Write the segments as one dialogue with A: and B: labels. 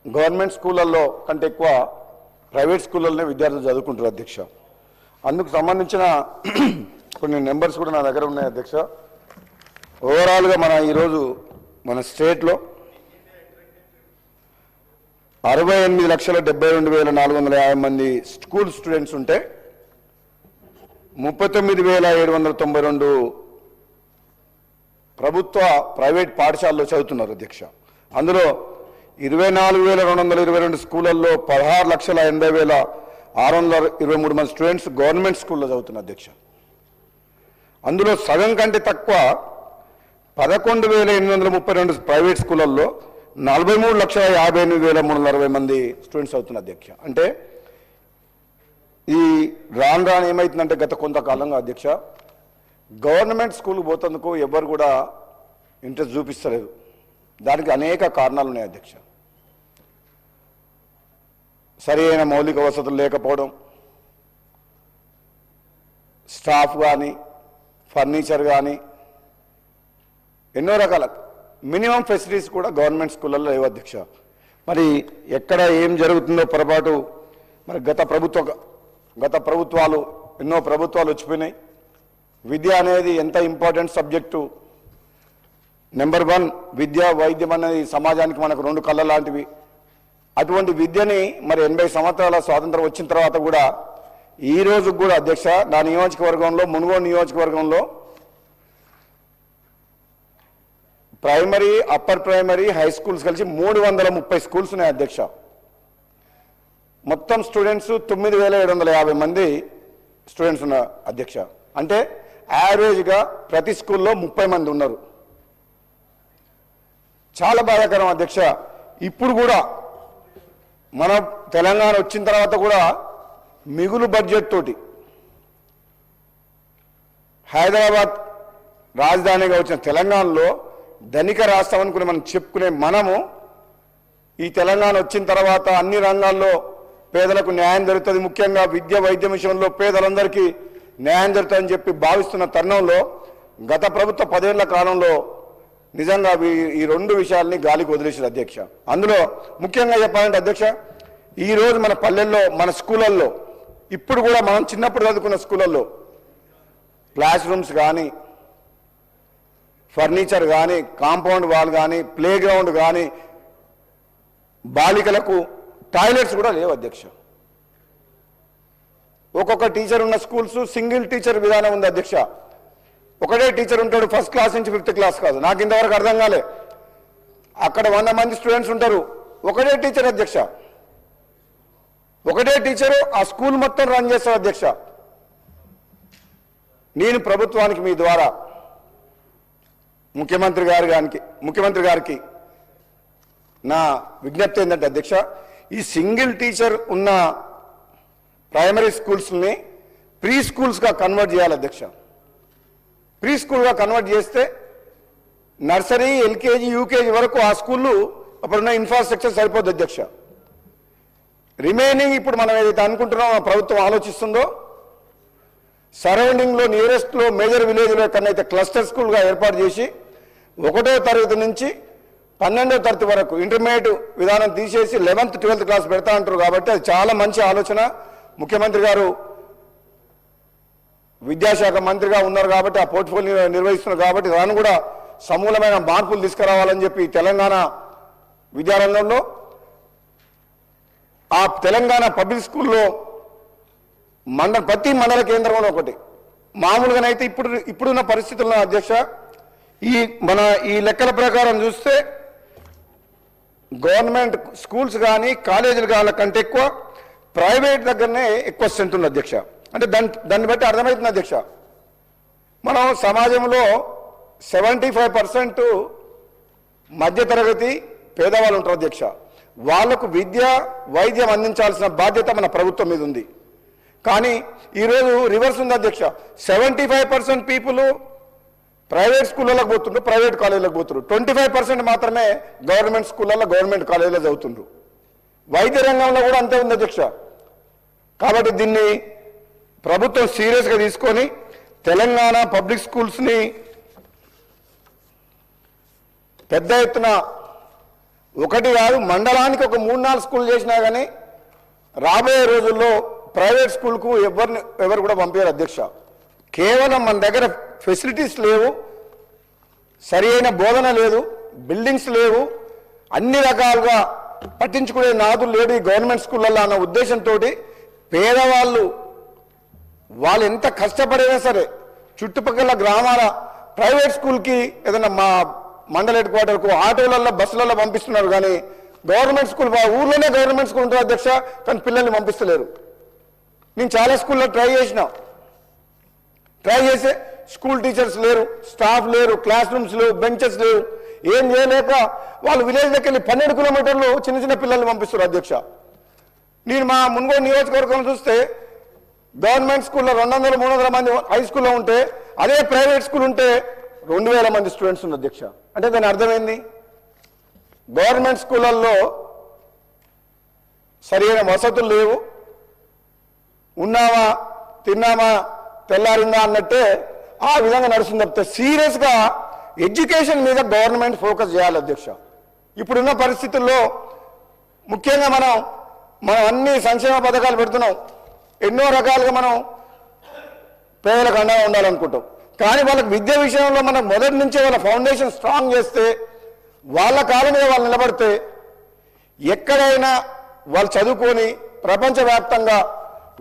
A: Government స్కూళ్ళల్లో కంటే ఎక్కువ ప్రైవేట్ స్కూళ్ళలోనే విద్యార్థులు చదువుకుంటారు అధ్యక్ష. అందుకు సంబంధించిన కొన్ని నెంబర్స్ కూడా నా దగ్గర ఉన్నాయి అధ్యక్ష. ఓవరాల్గా ఈరోజు మన స్టేట్లో 68,72,450 మంది స్కూల్ స్టూడెంట్స్ ఉంటే 39,792 ప్రభుత్వ ప్రైవేట్ పాఠశాలలో చదువుతున్నారు అధ్యక్ష. అందులో 24,222 స్కూళ్ళల్లో 16,80,623 మంది స్టూడెంట్స్ గవర్నమెంట్ స్కూల్లో చదువుతున్నారు అధ్యక్ష. అందులో సగం కంటే తక్కువ 11,832 ప్రైవేట్ స్కూళ్ళల్లో 43,58,360 మంది స్టూడెంట్స్ అవుతున్నారు అధ్యక్ష. అంటే ఈ రాను ఏమవుతుందంటే గత కొంతకాలంగా అధ్యక్ష గవర్నమెంట్ స్కూల్కి పోతందుకు ఎవరు కూడా ఇంట్రెస్ట్ చూపిస్తలేదు. దానికి అనేక కారణాలు ఉన్నాయి అధ్యక్ష. సరి అయిన మౌలిక వసతులు లేకపోవడం, స్టాఫ్ కానీ ఫర్నిచర్ కానీ ఎన్నో రకాల మినిమం ఫెసిలిటీస్ కూడా గవర్నమెంట్ స్కూళ్ళల్లో లేవు అధ్యక్ష. మరి ఎక్కడ ఏం జరుగుతుందో పొరపాటు మరి గత ప్రభుత్వాలు ఎన్నో ప్రభుత్వాలు వచ్చిపోయినాయి. విద్య అనేది ఎంత ఇంపార్టెంట్ సబ్జెక్టు. నెంబర్ 1 విద్య వైద్యం అనేది సమాజానికి మనకు 2 కళ్ళ లాంటివి. అటువంటి విద్యని మరి 80 సంవత్సరాల స్వాతంత్రం వచ్చిన తర్వాత కూడా ఈ రోజు కూడా అధ్యక్ష నా నియోజకవర్గంలో మునుగోడు నియోజకవర్గంలో primary upper primary high schools కలిసి 330 స్కూల్స్ ఉన్నాయి అధ్యక్ష. మొత్తం స్టూడెంట్స్ 9,750 మంది స్టూడెంట్స్ ఉన్నారు అధ్యక్ష. అంటే యావరేజ్గా ప్రతి స్కూల్లో 30 మంది ఉన్నారు. చాలా బాధాకరం అధ్యక్ష. ఇప్పుడు కూడా మన తెలంగాణ వచ్చిన తర్వాత కూడా మిగులు బడ్జెట్ తోటి హైదరాబాద్ రాజధానిగా వచ్చిన తెలంగాణలో ధనిక రాష్ట్రం అనుకుని మనం చెప్పుకునే మనము ఈ తెలంగాణ వచ్చిన తర్వాత అన్ని రంగాల్లో పేదలకు న్యాయం జరుగుతుంది, ముఖ్యంగా విద్య వైద్య విషయంలో పేదలందరికీ న్యాయం జరుగుతుందని చెప్పి భావిస్తున్న తరుణంలో గత ప్రభుత్వ 10 ఏళ్ల కాలంలో నిజంగా ఈ 2 విషయాల్ని గాలికి వదిలేసారు అధ్యక్ష. అందులో ముఖ్యంగా చెప్పాలంటే అధ్యక్ష ఈరోజు మన పల్లెల్లో మన స్కూళ్ళల్లో ఇప్పుడు కూడా మనం చిన్నప్పుడు చదువుకున్న స్కూళ్ళల్లో క్లాస్ రూమ్స్ కానీ ఫర్నిచర్ కానీ కాంపౌండ్ వాల్ కానీ ప్లే గ్రౌండ్ కానీ బాలికలకు టాయిలెట్స్ కూడా లేవు అధ్యక్ష. ఒక్కొక్క టీచర్ ఉన్న స్కూల్స్ సింగిల్ టీచర్ విధానం ఉంది అధ్యక్ష. ఒకటే టీచర్ ఉంటాడు ఫస్ట్ క్లాస్ నుంచి 5th క్లాస్ కాదు. నాకు ఇంతవరకు అర్థం కాలే. అక్కడ 100 మంది స్టూడెంట్స్ ఉంటారు, ఒకటే టీచర్ అధ్యక్ష. ఒకటే టీచరు ఆ స్కూల్ మొత్తం రన్ చేస్తారు అధ్యక్ష. నేను ప్రభుత్వానికి మీ ద్వారా ముఖ్యమంత్రి గారికి నా విజ్ఞప్తి ఏంటంటే అధ్యక్ష ఈ సింగిల్ టీచర్ ఉన్న ప్రైమరీ స్కూల్స్ని ప్రీ స్కూల్స్గా కన్వర్ట్ చేయాలి అధ్యక్ష. ప్రీ స్కూల్గా కన్వర్ట్ చేస్తే నర్సరీ ఎల్కేజీ యూకేజీ వరకు ఆ స్కూళ్ళు అప్పుడున్న ఇన్ఫ్రాస్ట్రక్చర్ సరిపోద్ది అధ్యక్ష. రిమైనింగ్ ఇప్పుడు మనం ఏదైతే అనుకుంటున్నామో ప్రభుత్వం ఆలోచిస్తుందో సరౌండింగ్లో నియరెస్ట్లో మేజర్ విలేజ్లో ఎక్కడైతే క్లస్టర్ స్కూల్గా ఏర్పాటు చేసి 1వ తరగతి నుంచి 12వ తరగతి వరకు ఇంటర్మీడియట్ విధానం తీసేసి 11th 12th క్లాస్ పెడతా అంటారు. కాబట్టి అది చాలా మంచి ఆలోచన. ముఖ్యమంత్రి గారు విద్యాశాఖ మంత్రిగా ఉన్నారు కాబట్టి ఆ పోర్ట్ఫోలియో నిర్వహిస్తున్నారు కాబట్టి దాన్ని కూడా సమూలమైన మార్పులు తీసుకురావాలని చెప్పి తెలంగాణ విద్యారంగంలో ఆ తెలంగాణ పబ్లిక్ స్కూల్లో ప్రతి మండల కేంద్రంలో ఒకటి మామూలుగానైతే ఇప్పుడున్న పరిస్థితుల్లో అధ్యక్ష ఈ లెక్కల ప్రకారం చూస్తే గవర్నమెంట్ స్కూల్స్ కానీ కాలేజీలు కానీ కంటే ఎక్కువ ప్రైవేట్ దగ్గరనే ఎక్కువ స్ట్రెంత్ ఉంది అధ్యక్ష. అంటే దాన్ని బట్టి అర్థమవుతుంది అధ్యక్ష మనం సమాజంలో 75% మధ్యతరగతి పేదవాళ్ళు ఉంటారు అధ్యక్ష. వాళ్లకు విద్య వైద్యం అందించాల్సిన బాధ్యత మన ప్రభుత్వం మీద ఉంది. కానీ ఈరోజు రివర్స్ ఉంది అధ్యక్ష. 75% పీపుల్ ప్రైవేట్ స్కూళ్ళలోకి పోతుండ్రు, ప్రైవేట్ కాలేజీలకు పోతుండ్రు. 25% మాత్రమే గవర్నమెంట్ స్కూళ్ళల్లో గవర్నమెంట్ కాలేజీలో చదువుతుండ్రు. వైద్య రంగంలో కూడా అంతే ఉంది అధ్యక్ష. కాబట్టి దీన్ని ప్రభుత్వం సీరియస్గా తీసుకొని తెలంగాణ పబ్లిక్ స్కూల్స్ని పెద్ద ఎత్తున ఒకటి కాదు, మండలానికి ఒక 3-4 స్కూల్ చేసినా కానీ రాబోయే రోజుల్లో ప్రైవేట్ స్కూల్కు ఎవరు కూడా పంపారు అధ్యక్ష. కేవలం మన దగ్గర ఫెసిలిటీస్ లేవు, సరి అయిన బోధన లేదు, బిల్డింగ్స్ లేవు, అన్ని రకాలుగా పట్టించుకునే నాదులు లేడు ఈ గవర్నమెంట్ స్కూళ్ళల్లో అన్న ఉద్దేశంతో పేదవాళ్ళు వాళ్ళు ఎంత కష్టపడైనా సరే చుట్టుపక్కల గ్రామాల ప్రైవేట్ స్కూల్కి ఏదైనా మా మండల హెడ్ క్వార్టర్కు ఆటోలలో బస్సులలో పంపిస్తున్నారు. కానీ గవర్నమెంట్ స్కూల్ ఊర్లోనే గవర్నమెంట్ స్కూల్ ఉంటుంది అధ్యక్ష, కానీ పిల్లల్ని పంపిస్తలేరు. నేను చాలా స్కూల్లో ట్రై చేసే స్కూల్ టీచర్స్ లేరు, స్టాఫ్ లేరు, క్లాస్ రూమ్స్ లేవు, బెంచెస్ లేవు. ఏం చేయలేక వాళ్ళు విలేజ్ దగ్గర వెళ్ళి 12 కిలోమీటర్లు చిన్న చిన్న పిల్లల్ని పంపిస్తారు అధ్యక్ష. నేను మా మున్గోడు నియోజకవర్గం చూస్తే గవర్నమెంట్ స్కూల్లో 200-300 మంది హై స్కూల్లో ఉంటే అదే ప్రైవేట్ స్కూల్ ఉంటే 2000 మంది స్టూడెంట్స్ ఉంది అధ్యక్ష. అంటే దాని అర్థమైంది, గవర్నమెంట్ స్కూళ్ళల్లో సరైన వసతులు లేవు, ఉన్నామా తిన్నామా తెల్లారిందా అన్నట్టే ఆ విధంగా నడుస్తుంది తప్పితే సీరియస్గా ఎడ్యుకేషన్ మీద గవర్నమెంట్ ఫోకస్ చేయాలి అధ్యక్ష. ఇప్పుడున్న పరిస్థితుల్లో ముఖ్యంగా మనం అన్ని సంక్షేమ పథకాలు పెడుతున్నాం, ఎన్నో రకాలుగా మనం పేదలకు అండగా ఉండాలనుకుంటాం. కానీ వాళ్ళకి విద్య విషయంలో మనం మొదటి నుంచే వాళ్ళ ఫౌండేషన్ స్ట్రాంగ్ చేస్తే, వాళ్ళ కాలం మీద వాళ్ళు నిలబడితే ఎక్కడైనా వాళ్ళు చదువుకొని ప్రపంచవ్యాప్తంగా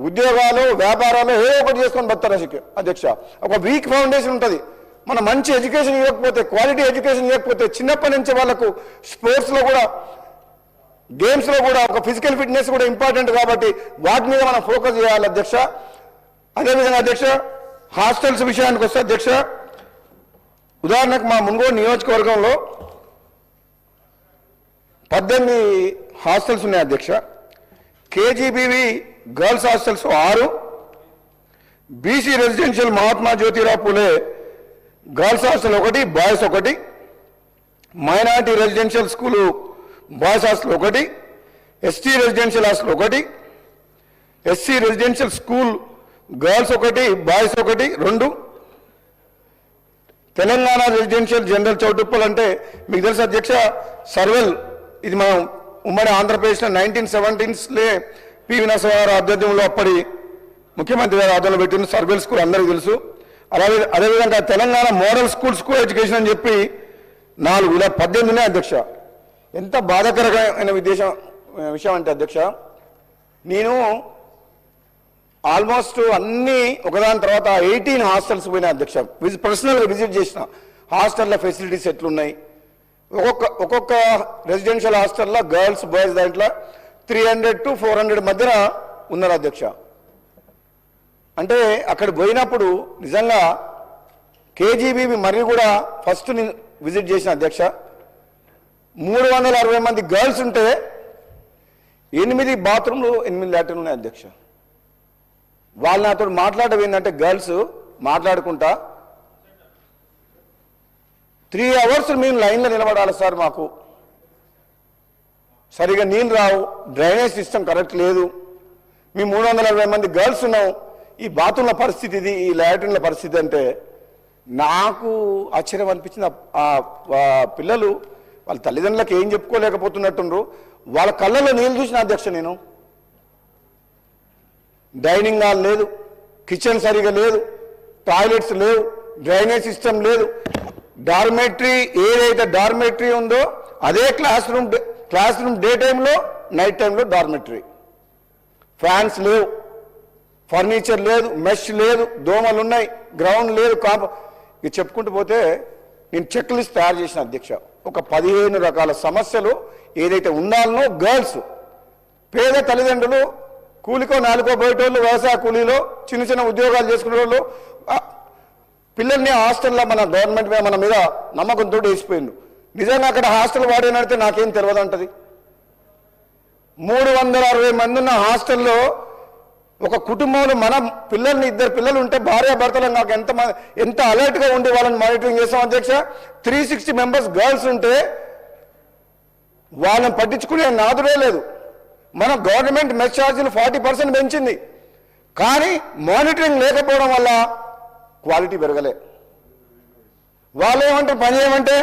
A: ఉద్యోగాలు వ్యాపారాలు ఏదో ఒకటి చేసుకొని బతారు అధ్యక్ష. ఒక వీక్ ఫౌండేషన్ ఉంటుంది. మనం మంచి ఎడ్యుకేషన్ ఇవ్వకపోతే, క్వాలిటీ ఎడ్యుకేషన్ ఇవ్వకపోతే చిన్నప్పటి నుంచి వాళ్ళకు స్పోర్ట్స్లో కూడా గేమ్స్లో కూడా ఒక ఫిజికల్ ఫిట్నెస్ కూడా ఇంపార్టెంట్ కాబట్టి వాటి మీద మనం ఫోకస్ చేయాలి అధ్యక్ష. అదేవిధంగా అధ్యక్ష హాస్టల్స్ విషయానికి వస్తే అధ్యక్ష, ఉదాహరణకు మా మున్గోడు నియోజకవర్గంలో 18 హాస్టల్స్ ఉన్నాయి అధ్యక్ష. KGBV girls hostels 6, BC residential Mahatma Jyotirao Phule girls hostel 1, boys 1, minority residential school boys hostel 1, ST residential hostel 1, SC residential school girls 1, boys 1, 2, Telangana residential general Choutuppal అంటే మీకు తెలుసు అధ్యక్ష, సర్వెల్ ఇది మనం ఉమ్మడి ఆంధ్రప్రదేశ్లో 1970s పివి నరసింహారావు ఆధ్వర్యంలో అప్పటి ముఖ్యమంత్రి గారి ఆధ్వర్యంలో పెట్టిన సర్వెల్ స్కూల్ అందరికీ తెలుసు. అదేవిధంగా Telangana model schools co education అని చెప్పి 4 ఇలా 18 అధ్యక్ష. ఎంత బాధాకరమైన విషయం అంటే అధ్యక్ష, నేను ఆల్మోస్ట్ అన్ని ఒకదాని తర్వాత 18 హాస్టల్స్ పోయినా అధ్యక్ష. పర్సనల్గా విజిట్ చేసిన హాస్టల్లో ఫెసిలిటీస్ ఎట్లున్నాయి. ఒక్కొక్క రెసిడెన్షియల్ హాస్టల్లో గర్ల్స్ బాయ్స్ దాంట్లో 300 to 400 మధ్యన ఉన్నారు అధ్యక్ష. అంటే అక్కడ పోయినప్పుడు నిజంగా కేజీబీవి మరియు కూడా ఫస్ట్ నేను విజిట్ చేసిన అధ్యక్ష, 360 మంది గర్ల్స్ ఉంటే 8 బాత్రూమ్లు 8 లాట్రిన్లు ఉన్నాయి అధ్యక్ష. వాళ్ళు నాతో మాట్లాడడం ఏంటంటే గర్ల్స్ మాట్లాడుకుంటా 3 hours మేము లైన్లో నిలబడాలి సార్, మాకు సరిగా నీళ్ళు రావు, డ్రైనేజ్ సిస్టమ్ కరెక్ట్ లేదు, మేము 360 మంది గర్ల్స్ ఉన్నాం, ఈ బాత్రూమ్ల పరిస్థితి ఇది, ఈ లాట్రిన్ల పరిస్థితి అంటే నాకు ఆశ్చర్యం అనిపించింది. పిల్లలు వాళ్ళ తల్లిదండ్రులకు ఏం చెప్పుకోలేకపోతున్నట్టుండ్రు. వాళ్ళ కళ్ళలో నీళ్ళు చూసిన అధ్యక్ష నేను. డైనింగ్ హాల్ లేదు, కిచెన్ సరిగా లేదు, టాయిలెట్స్ లేవు, డ్రైనేజ్ సిస్టమ్ లేదు. డార్మెటరీ ఏదైతే డార్మెటరీ ఉందో అదే క్లాస్ రూమ్ డే టైంలో నైట్ టైంలో డార్మెటరీ. ఫ్యాన్స్ లేవు, ఫర్నిచర్ లేదు, మెష్ లేదు, దోమలు ఉన్నాయి, గ్రౌండ్ లేదు, ఇది చెప్పుకుంటూ పోతే నేను చెక్ లిస్ట్ తయారు చేసిన అధ్యక్ష. ఒక 15 రకాల సమస్యలు ఏదైతే ఉండాలనో గర్ల్స్, పేద తల్లిదండ్రులు, కూలికో నాలుకో బయటోళ్ళు, వ్యవసాయ కూలీలో చిన్న చిన్న ఉద్యోగాలు చేసుకునే వాళ్ళు పిల్లల్ని హాస్టల్లో మన గవర్నమెంట్ మీద మన మీద నమ్మకంతో వేసిపోయిండు. నిజంగా అక్కడ హాస్టల్ వాడేనడితే నాకేం తెలియదు అంటది. 360 మంది ఉన్న హాస్టల్లో ఒక కుటుంబంలో మన పిల్లల్ని 2 పిల్లలు ఉంటే భార్యాభర్తలు నాకు ఎంత అలర్ట్గా ఉండి వాళ్ళని మానిటరింగ్ చేస్తాం అధ్యక్ష. 360 మెంబర్స్ గర్ల్స్ ఉంటే వాళ్ళని పట్టించుకునే నాదుడే లేదు. మన గవర్నమెంట్ మెస్ ఛార్జీలు 40% పెంచింది, కానీ మానిటరింగ్ లేకపోవడం వల్ల క్వాలిటీ పెరగలే. వాళ్ళు ఏమంటారు, పని చేయమంటే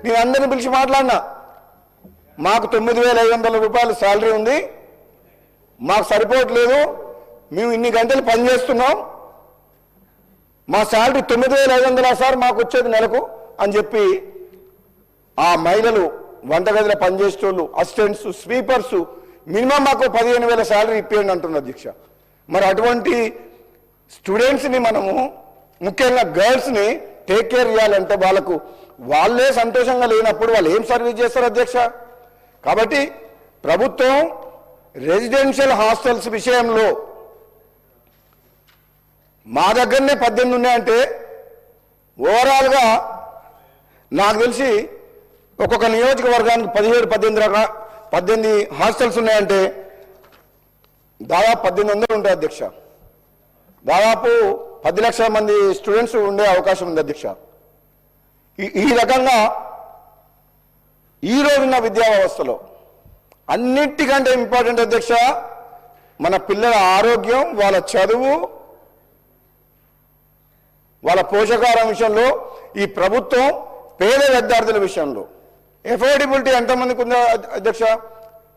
A: నేను అందరిని పిలిచి మాట్లాడినా, మాకు 9,500 రూపాయలు శాలరీ ఉంది, మాకు సరిపోవట్లేదు, మేము ఇన్ని గంటలు పనిచేస్తున్నాం, మా శాలరీ 9,500 సార్ మాకు వచ్చేది నెలకు అని చెప్పి ఆ మహిళలు వంటగదిలో పనిచేసేటోళ్ళు, అసిస్టెంట్స్, స్వీపర్స్ మినిమం మాకు 15,000 శాలరీ ఇప్పియండి అంటున్నారు అధ్యక్ష. మరి అటువంటి స్టూడెంట్స్ని మనము ముఖ్యంగా గర్ల్స్ని టేక్ కేర్ చేయాలంటే వాళ్ళకు వాళ్ళే సంతోషంగా లేనప్పుడు వాళ్ళు ఏం సర్వీస్ చేస్తారు అధ్యక్ష? కాబట్టి ప్రభుత్వం రెసిడెన్షియల్ హాస్టల్స్ విషయంలో మా దగ్గరనే 18 ఉన్నాయంటే ఓవరాల్గా నాకు తెలిసి ఒక్కొక్క నియోజకవర్గానికి 17-18 హాస్టల్స్ ఉన్నాయంటే దాదాపు 1,800 ఉంటాయి అధ్యక్ష. దాదాపు 10 లక్షల మంది స్టూడెంట్స్ ఉండే అవకాశం ఉంది అధ్యక్ష. ఈ రకంగా ఈ రోజున్న విద్యా వ్యవస్థలో అన్నిటికంటే ఇంపార్టెంట్ అధ్యక్ష మన పిల్లల ఆరోగ్యం, వాళ్ళ చదువు, వాళ్ళ పోషకాహారం విషయంలో ఈ ప్రభుత్వం పేద విద్యార్థుల విషయంలో ఎఫోర్డబిలిటీ ఎంతమందికి ఉందో అధ్యక్ష?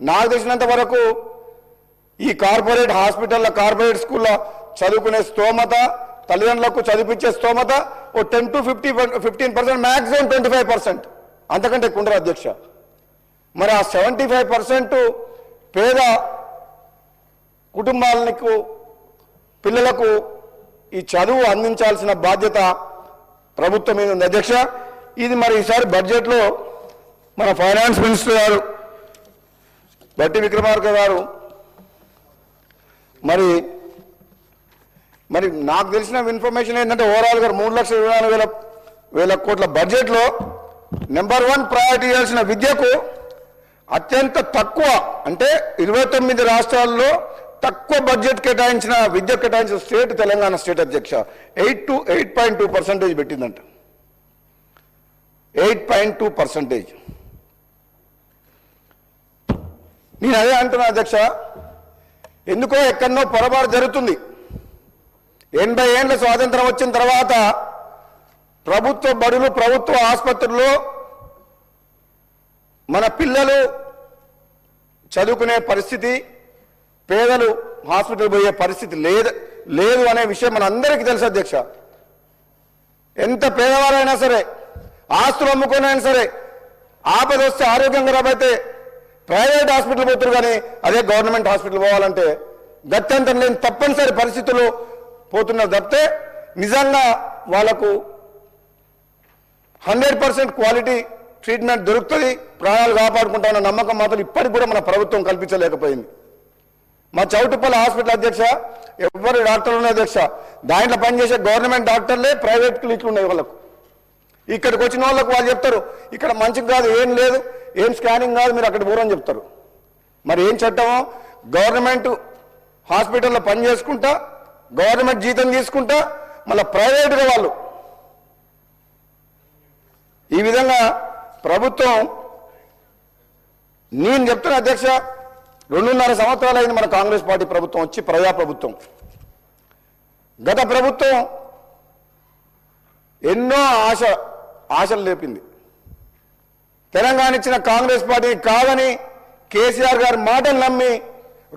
A: నాకు తెలిసినంత వరకు ఈ కార్పొరేట్ హాస్పిటల్ల, కార్పొరేట్ స్కూల్లో చదువుకునే స్తోమత, తల్లిదండ్రులకు చదివించే స్తోమత ఓ 10 to 15%, మ్యాక్సిమం 25%, అంతకంటే ఎక్కువ ఉండరు అధ్యక్ష. మరి ఆ 75% పేద కుటుంబాలకు, పిల్లలకు ఈ చదువు అందించాల్సిన బాధ్యత ప్రభుత్వం మీద ఉంది అధ్యక్ష. ఇది మరి ఈసారి బడ్జెట్లో మన ఫైనాన్స్ మినిస్టర్ గారు బట్టి విక్రమార్క గారు మరి నాకు తెలిసిన ఇన్ఫర్మేషన్ ఏంటంటే ఓవరాల్గా 3,24,000 కోట్ల బడ్జెట్లో నెంబర్ 1 ప్రయారిటీ చేయాల్సిన విద్యకు అత్యంత తక్కువ, అంటే 29 రాష్ట్రాల్లో తక్కువ బడ్జెట్ కేటాయించిన విద్య కేటాయించిన స్టేట్ తెలంగాణ స్టేట్ అధ్యక్ష. 8.2% పెట్టిందంట. 8.2%. నేను అదే అంటున్నా అధ్యక్ష, ఎందుకో ఎక్కడనో పొరపాటు జరుగుతుంది. 80 ఏళ్ల స్వాతంత్రం వచ్చిన తర్వాత ప్రభుత్వ బడులు, ప్రభుత్వ ఆసుపత్రుల్లో మన పిల్లలు చదువుకునే పరిస్థితి, పేదలు హాస్పిటల్ పోయే పరిస్థితి లేదు అనే విషయం మన అందరికీ తెలుసు అధ్యక్ష. ఎంత పేదవారైనా సరే, ఆస్తులు అమ్ముకునైనా సరే, ఆపద వస్తే, ఆరోగ్యం ఖరాబ్ అయితే ప్రైవేట్ హాస్పిటల్ పోతారు, కానీ అదే గవర్నమెంట్ హాస్పిటల్ పోవాలంటే గత్యంతరం లేని తప్పనిసరి పరిస్థితులు పోతున్నారు తప్పితే నిజంగా వాళ్లకు 100% క్వాలిటీ ట్రీట్మెంట్ దొరుకుతుంది, ప్రాణాలు కాపాడుకుంటామన్న నమ్మకం మాత్రం ఇప్పటికి కూడా మన ప్రభుత్వం కల్పించలేకపోయింది. మా చౌటుప్పల్ హాస్పిటల్ అధ్యక్ష ఎవరు డాక్టర్లు ఉన్నాయి అధ్యక్ష, దాంట్లో పనిచేసే గవర్నమెంట్ డాక్టర్లే ప్రైవేట్ క్లినిక్లు ఉన్నాయి వాళ్ళకు. ఇక్కడికి వచ్చిన వాళ్ళకు వాళ్ళు చెప్తారు ఇక్కడ మంచిగా కాదు, ఏం లేదు, ఏం స్కానింగ్ కాదు, మీరు అక్కడ పోరని చెప్తారు. మరి ఏం చట్టమో? గవర్నమెంట్ హాస్పిటల్లో పని చేసుకుంటా, గవర్నమెంట్ జీతం తీసుకుంటా, మళ్ళీ ప్రైవేట్గా వాళ్ళు ఈ విధంగా ప్రభుత్వం. నేను చెప్తున్నా అధ్యక్ష, 2.5 సంవత్సరాలు అయింది మన కాంగ్రెస్ పార్టీ ప్రభుత్వం వచ్చి, ప్రజాప్రభుత్వం. గత ప్రభుత్వం ఎన్నో ఆశలు లేపింది. తెలంగాణ ఇచ్చిన కాంగ్రెస్ పార్టీ కాదని కేసీఆర్ గారి మాటలు నమ్మి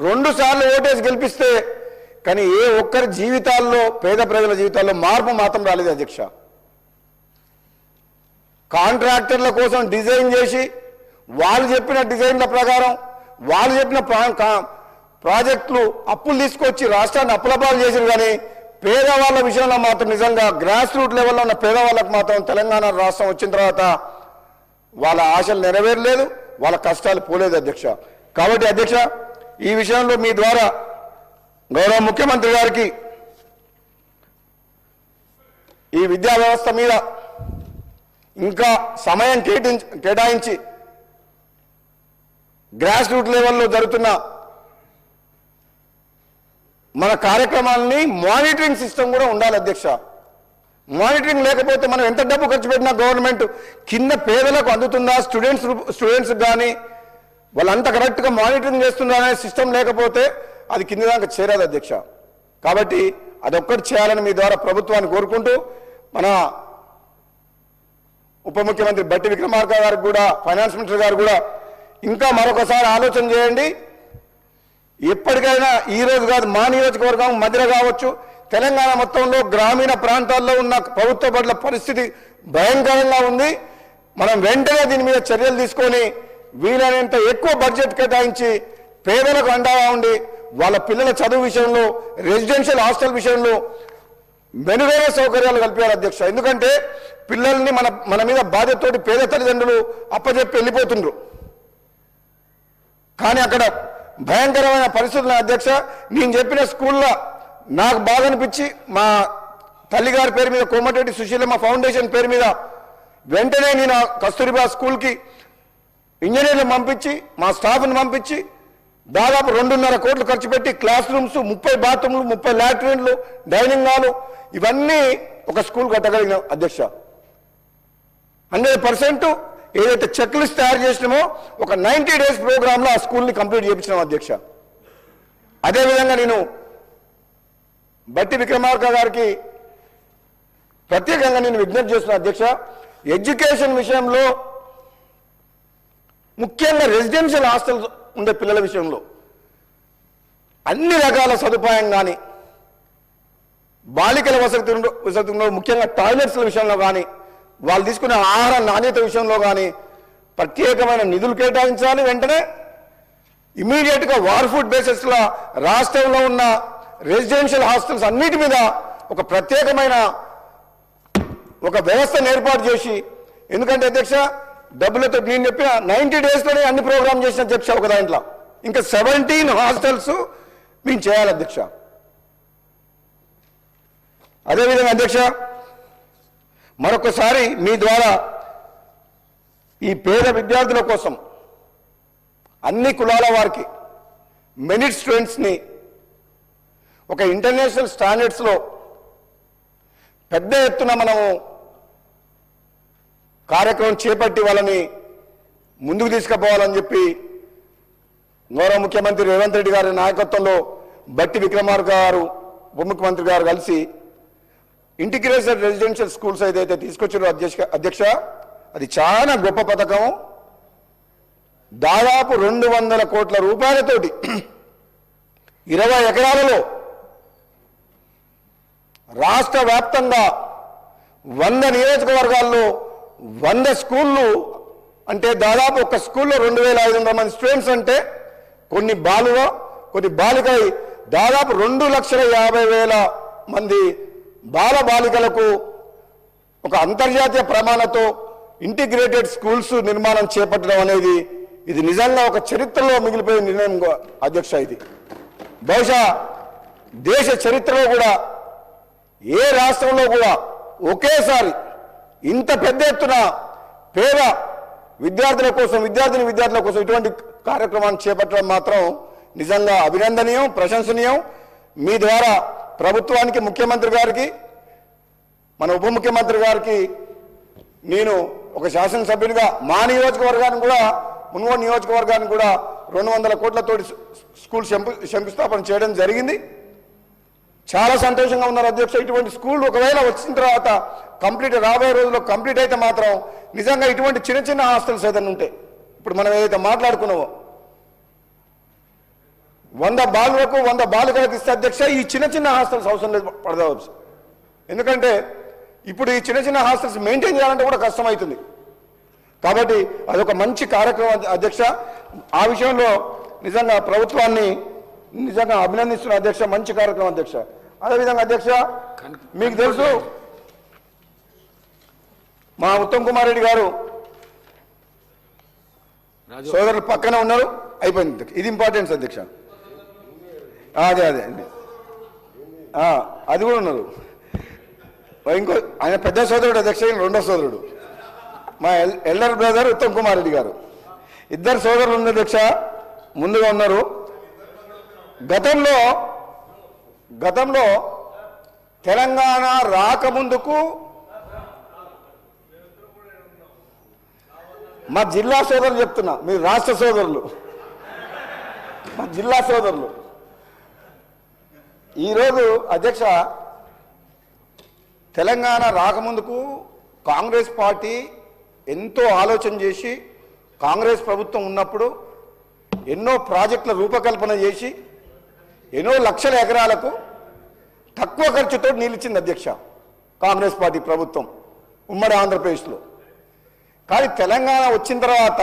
A: 2 సార్లు ఓటేసి గెలిపిస్తే, కానీ ఏ ఒక్కరి జీవితాల్లో, పేద ప్రజల జీవితాల్లో మార్పు మాత్రం రాలేదు అధ్యక్ష. కాంట్రాక్టర్ల కోసం డిజైన్ చేసి వాళ్ళు చెప్పిన డిజైన్ల ప్రకారం, వాళ్ళు చెప్పిన ప్రాజెక్టులు అప్పులు తీసుకొచ్చి రాష్ట్రాన్ని అప్పులపాలు చేశారు. కానీ పేదవాళ్ళ విషయంలో మాత్రం నిజంగా గ్రాస్ రూట్ లెవెల్లో ఉన్న పేదవాళ్ళకు మాత్రం తెలంగాణ రాష్ట్రం వచ్చిన తర్వాత వాళ్ళ ఆశలు నెరవేరలేదు, వాళ్ళ కష్టాలు పోలేదు అధ్యక్ష. కాబట్టి అధ్యక్ష, ఈ విషయంలో మీ ద్వారా గౌరవ ముఖ్యమంత్రి గారికి ఈ విద్యా వ్యవస్థ మీద ఇంకా సమయం కేటాయించి గ్రాస్ రూట్ లెవెల్లో జరుగుతున్న మన కార్యక్రమాలని మానిటరింగ్ సిస్టమ్ కూడా ఉండాలి అధ్యక్ష. మానిటరింగ్ లేకపోతే మనం ఎంత డబ్బు ఖర్చు పెట్టినా గవర్నమెంట్ కింద పేదలకు అందుతుందా, స్టూడెంట్స్ కానీ వాళ్ళంతా కరెక్ట్గా మానిటరింగ్ చేస్తుందా అనే సిస్టమ్ లేకపోతే అది కింద దాకా చేరాదు అధ్యక్ష. కాబట్టి అదొక్కటి చేయాలని మీ ద్వారా ప్రభుత్వాన్ని కోరుకుంటూ, మన ఉప ముఖ్యమంత్రి బట్టి విక్రమార్క గారికి కూడా, ఫైనాన్స్ మినిస్టర్ గారు కూడా ఇంకా మరొకసారి ఆలోచన చేయండి. ఎప్పటికైనా ఈ రోజు కాదు, మా నియోజకవర్గం మధ్యలో కావచ్చు, తెలంగాణ మొత్తంలో గ్రామీణ ప్రాంతాల్లో ఉన్న ప్రభుత్వ బడుల పరిస్థితి భయంకరంగా ఉంది. మనం వెంటనే దీని మీద చర్యలు తీసుకొని వీలైనంత ఎక్కువ బడ్జెట్ కేటాయించి పేదలకు అండగా ఉండి వాళ్ళ పిల్లల చదువు విషయంలో, రెసిడెన్షియల్ హాస్టల్ విషయంలో మెరుగైన సౌకర్యాలు కల్పించాలి అధ్యక్ష. ఎందుకంటే పిల్లల్ని మన మీద బాధ్యతతోటి పేద తల్లిదండ్రులు అప్పచెప్పి వెళ్ళిపోతుండ్రు. కానీ అక్కడ భయంకరమైన పరిస్థితులు అధ్యక్ష. నేను చెప్పిన స్కూల్లో నాకు బాగా అనిపించి మా తల్లిగారి పేరు మీద కోమటిరెడ్డి సుశీలమ్మ ఫౌండేషన్ పేరు మీద వెంటనే నేను కస్తూరిబా స్కూల్కి ఇంజనీర్లు పంపించి మా స్టాఫ్ని పంపించి దాదాపు 2.5 కోట్లు ఖర్చు పెట్టి క్లాస్ రూమ్స్, 30 బాత్రూమ్లు, 30 లాట్రిన్లు, డైనింగ్ హాలు ఇవన్నీ ఒక స్కూల్ కట్టగలిగిన అధ్యక్ష. 100% ఏదైతే చెక్ లిస్ట్ తయారు చేసినామో ఒక 90 డేస్ ప్రోగ్రాంలో ఆ స్కూల్ని కంప్లీట్ చేయించినాం అధ్యక్ష. అదేవిధంగా నేను బట్టి విక్రమార్క గారికి ప్రత్యేకంగా నేను విజ్ఞప్తి చేస్తున్నా అధ్యక్ష. ఎడ్యుకేషన్ విషయంలో ముఖ్యంగా రెసిడెన్షియల్ హాస్టల్స్ ఉండే పిల్లల విషయంలో అన్ని రకాల సదుపాయం కానీ, బాలికల వసతిలో ముఖ్యంగా టాయిలెట్స్ల విషయంలో కానీ, వాళ్ళు తీసుకునే ఆహార నాణ్యత విషయంలో కానీ ప్రత్యేకమైన నిధులు కేటాయించాలి. వెంటనే ఇమీడియట్గా వార్ ఫుడ్ బేసిస్లో రాష్ట్రంలో ఉన్న రెసిడెన్షియల్ హాస్టల్స్ అన్నిటి మీద ఒక ప్రత్యేకమైన ఒక వ్యవస్థను ఏర్పాటు చేసి, ఎందుకంటే అధ్యక్ష డబ్బులతో నేను చెప్పిన 90 డేస్లోనే అన్ని ప్రోగ్రామ్ చేసిన అధ్యక్ష. ఒక దాంట్లో ఇంకా 17 హాస్టల్స్ మేము చేయాలి అధ్యక్ష. అదేవిధంగా అధ్యక్ష మరొకసారి మీ ద్వారా ఈ పేద విద్యార్థుల కోసం అన్ని కులాల వారికి మెరిట్ స్టూడెంట్స్ని ఒక ఇంటర్నేషనల్ స్టాండర్డ్స్లో పెద్ద ఎత్తున మనము కార్యక్రమం చేపట్టి వాళ్ళని ముందుకు తీసుకుపోవాలని చెప్పి గౌరవ ముఖ్యమంత్రి రేవంత్ రెడ్డి గారి నాయకత్వంలో బట్టి విక్రమార్క గారు, ఉప ముఖ్యమంత్రి గారు కలిసి ఇంటిగ్రేటెడ్ రెసిడెన్షియల్ స్కూల్స్ ఏదైతే తీసుకొచ్చారో అధ్యక్ష అది చాలా గొప్ప పథకం. దాదాపు 200 కోట్ల రూపాయలతోటి 20 ఎకరాలలో రాష్ట్ర వ్యాప్తంగా 100 నియోజకవర్గాల్లో 100 స్కూళ్ళు అంటే దాదాపు ఒక స్కూల్లో 2500 మంది స్టూడెంట్స్ అంటే కొన్ని బాలుగా కొన్ని బాలికై దాదాపు 2,50,000 మంది బాల బాలికలకు ఒక అంతర్జాతీయ ప్రమాణంతో ఇంటిగ్రేటెడ్ స్కూల్స్ నిర్మాణం చేపట్టడం అనేది ఇది నిజంగా ఒక చరిత్రలో మిగిలిపోయే నిర్ణయం అధ్యక్ష. ఇది బహుశా దేశ చరిత్రలో కూడా ఏ రాష్ట్రంలో కూడా ఒకేసారి ఇంత పెద్ద ఎత్తున పేద విద్యార్థుల కోసం ఇటువంటి కార్యక్రమాన్ని చేపట్టడం మాత్రం నిజంగా అభినందనీయం, ప్రశంసనీయం. మీ ద్వారా ప్రభుత్వానికి, ముఖ్యమంత్రి గారికి, మన ఉప ముఖ్యమంత్రి గారికి నేను ఒక శాసనసభ్యునిగా మా నియోజకవర్గానికి కూడా, మున్గోడు నియోజకవర్గానికి కూడా 200 కోట్లతోటి స్కూల్ శంకుస్థాపన చేయడం జరిగింది. చాలా సంతోషంగా ఉన్నారు అధ్యక్ష. ఇటువంటి స్కూల్ ఒకవేళ వచ్చిన తర్వాత కంప్లీట్ రాబోయే రోజుల్లో కంప్లీట్ అయితే మాత్రం నిజంగా ఇటువంటి చిన్న చిన్న హాస్టల్స్ ఏదైనా ఉంటే ఇప్పుడు మనం ఏదైతే మాట్లాడుకున్నామో 100 బాలులకు 100 బాలికలకు ఇస్తే అధ్యక్ష ఈ చిన్న చిన్న హాస్టల్స్ అవసరం లేదు పడవచ్చు. ఎందుకంటే ఇప్పుడు ఈ చిన్న చిన్న హాస్టల్స్ మెయింటైన్ చేయాలంటే కూడా కష్టమవుతుంది. కాబట్టి అదొక మంచి కార్యక్రమం అధ్యక్ష. ఆ విషయంలో నిజంగా ప్రభుత్వాన్ని నిజంగా అభినందిస్తున్న అధ్యక్ష. మంచి కార్యక్రమం అధ్యక్ష. అదేవిధంగా అధ్యక్ష మీకు తెలుసు మా ఉత్తమ్ కుమార్ రెడ్డి గారు సోదరులు పక్కన ఉన్నారు. అయిపోయింది. ఇది ఇంపార్టెన్స్ అధ్యక్ష. అదే అండి, అది కూడా ఉన్నారు. ఇంకో ఆయన పెద్ద సోదరుడు అధ్యక్ష, రెండో సోదరుడు మా ఎల్డర్ బ్రదర్ ఉత్తమ్ కుమార్ రెడ్డి గారు. 2 సోదరులు ఉన్న అధ్యక్ష ముందుగా ఉన్నారు. గతంలో తెలంగాణ రాకముందుకు మా జిల్లా సోదరులు చెప్తున్నా, మీరు రాష్ట్ర సోదరులు, మా జిల్లా సోదరులు ఈరోజు అధ్యక్ష తెలంగాణ రాకముందుకు కాంగ్రెస్ పార్టీ ఎంతో ఆలోచన చేసి కాంగ్రెస్ ప్రభుత్వం ఉన్నప్పుడు ఎన్నో ప్రాజెక్టుల రూపకల్పన చేసి ఎన్నో లక్షల ఎకరాలకు తక్కువ ఖర్చుతో నీళ్ళిచ్చింది అధ్యక్ష కాంగ్రెస్ పార్టీ ప్రభుత్వం ఉమ్మడి ఆంధ్రప్రదేశ్లో. కానీ తెలంగాణ వచ్చిన తర్వాత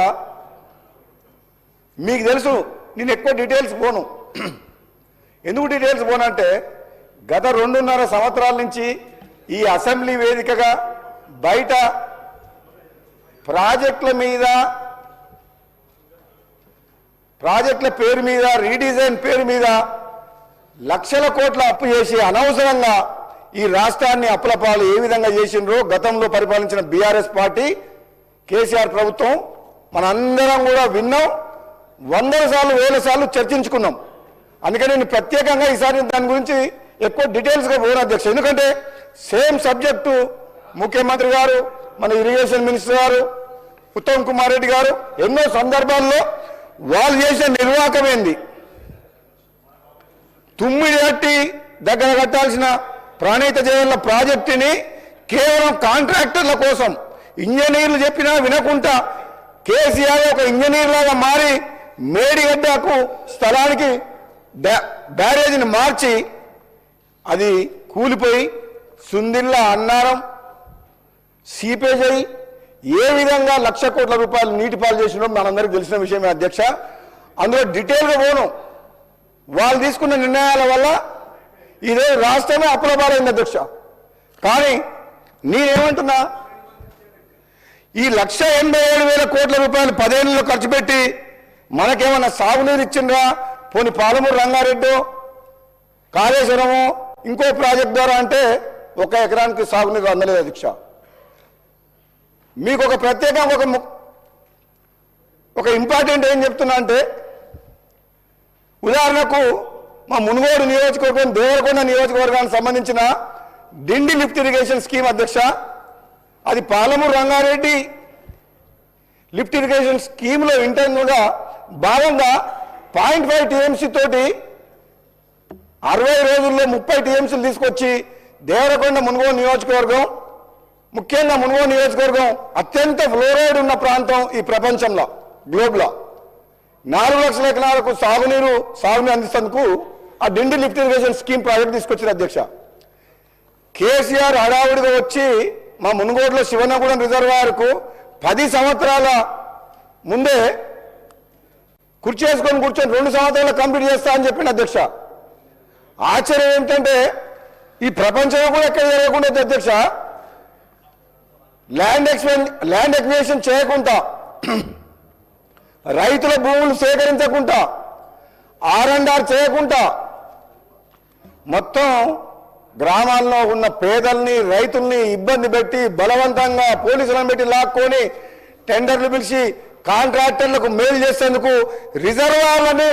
A: మీకు తెలుసు, నేను ఎక్కువ డీటెయిల్స్ పోను. ఎందుకు డీటెయిల్స్ పోనంటే గత 2.5 సంవత్సరాల నుంచి ఈ అసెంబ్లీ వేదికగా బయట ప్రాజెక్టుల పేరు మీద రీడిజైన్ పేరు మీద లక్షల కోట్ల అప్పు చేసి అనవసరంగా ఈ రాష్ట్రాన్ని అప్పుల పాలు ఏ విధంగా చేసిండ్రో గతంలో పరిపాలించిన బీఆర్ఎస్ పార్టీ కేసీఆర్ ప్రభుత్వం మనందరం కూడా విన్నాం, 100 సార్లు 1000 సార్లు చర్చించుకున్నాం. అందుకని నేను ప్రత్యేకంగా ఈసారి దాని గురించి ఎక్కువ డీటెయిల్స్గా పోను అధ్యక్ష. ఎందుకంటే సేమ్ సబ్జెక్టు ముఖ్యమంత్రి గారు, మన ఇరిగేషన్ మినిస్టర్ గారు, ఉత్తమ్ కుమార్ రెడ్డి గారు ఎన్నో సందర్భాల్లో వాళ్ళు చేసిన నిర్వాహకం ఏంది, తుమ్మిడి దగ్గర కట్టాల్సిన ప్రాణహిత జయల ప్రాజెక్టుని కేవలం కాంట్రాక్టర్ల కోసం ఇంజనీర్లు చెప్పినా వినకుండా కేసీఆర్ ఒక ఇంజనీర్ లాగా మారి మేడిగడ్డకు స్థలానికి బ్యారేజీని మార్చి అది కూలిపోయి సుందిల్లా అన్నారం సీపేజ్ అయి ఏ విధంగా 1,00,000 కోట్ల రూపాయలు నీటి పాలు చేసినో మనందరికీ తెలిసిన విషయమే అధ్యక్ష. అందులో డీటెయిల్గా పోను. వాళ్ళు తీసుకున్న నిర్ణయాల వల్ల ఇదే రాష్ట్రమే అప్పుల పాలైంది అధ్యక్ష. కానీ నేనేమంటున్నా, ఈ 1,87,000 కోట్ల రూపాయలు 10 ఏళ్ళలో ఖర్చు పెట్టి మనకేమన్నా సాగునీరు ఇచ్చిండ్రా? పోనీ పాలమూరు రంగారెడ్డి కాళేశ్వరము ఇంకో ప్రాజెక్ట్ ద్వారా అంటే 1 ఎకరానికి సాగునీరు అందలేదు అధ్యక్ష. మీకు ఒక ప్రత్యేకంగా ఒక ఇంపార్టెంట్ ఏం చెప్తున్నా అంటే, ఉదాహరణకు మా మునుగోడు నియోజకవర్గం దేవరకొండ నియోజకవర్గానికి సంబంధించిన డిండి లిఫ్ట్ ఇరిగేషన్ స్కీమ్ అధ్యక్ష, అది పాలమూరు రంగారెడ్డి లిఫ్ట్ ఇరిగేషన్ స్కీమ్లో ఇంటర్నల్గా భాగంగా 0.5 టీఎంసీ తోటి 60 రోజుల్లో 30 టీఎంసీలు తీసుకొచ్చి దేవరకొండ మునుగోడు నియోజకవర్గం, ముఖ్యంగా మునుగోడు నియోజకవర్గం అత్యంత ఫ్లోరైడ్ ఉన్న ప్రాంతం ఈ ప్రపంచంలో గ్లోబ్లో 4 లక్షల ఎకరాలకు సాగునీరు అందిస్తేందుకు ఆ డిండి లిఫ్ట్ ఇరిగేషన్ స్కీమ్ ప్రాజెక్ట్ తీసుకొచ్చింది అధ్యక్ష. కేసీఆర్ హడావుడిగా వచ్చి మా మునుగోడులో శివనగూడెం రిజర్వాయర్కు 10 సంవత్సరాల ముందే కూర్చొని 2 సంవత్సరాలు కంప్లీట్ చేస్తా అని చెప్పింది అధ్యక్ష. ఆశ్చర్యం ఏంటంటే ఈ ప్రపంచంలో కూడా ఎక్కడ జరగకుండా అధ్యక్ష, ల్యాండ్ ఎక్విజిషన్ చేయకుండా, రైతుల భూములు సేకరించకుండా, R&R చేయకుండా మొత్తం గ్రామాల్లో ఉన్న పేదల్ని రైతుల్ని ఇబ్బంది పెట్టి బలవంతంగా పోలీసులను పెట్టి లాక్కొని టెండర్లు పిలిచి కాంట్రాక్టర్లకు మేలు చేసేందుకు రిజర్వాయర్లని